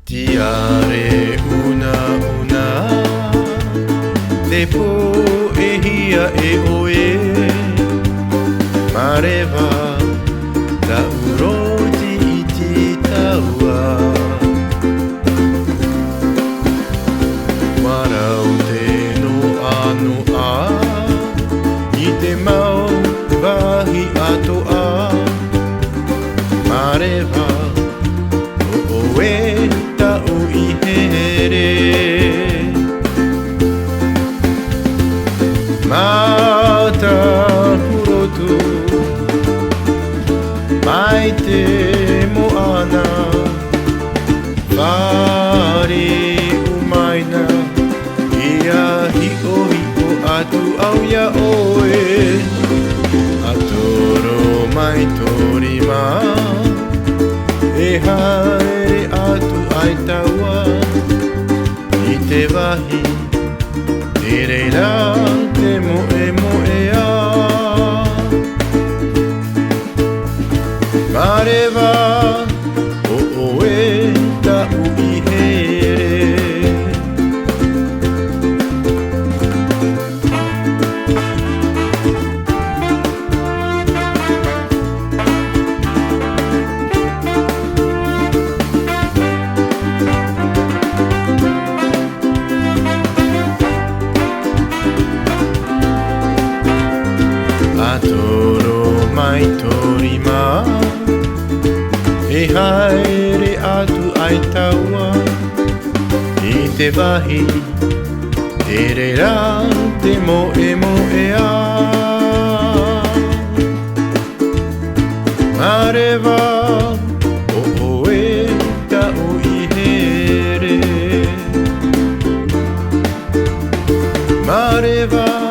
Tiare una Te po e hia e oe Mareva La uroti I ti taua Warau te no a I te mau wahi ato a Mareva O oe tau I here Mata hurotu Mai te moana Whare umaina Ia hiko atu au ia oe Atoro mai torima E haere atu ai taua I te wahi Te reira te moe moe a Mareva o oe tau I here Atoro mai torima E haere atu ai taua I te wahi Te reira te moe moe a Mareva o oe tau I here Mareva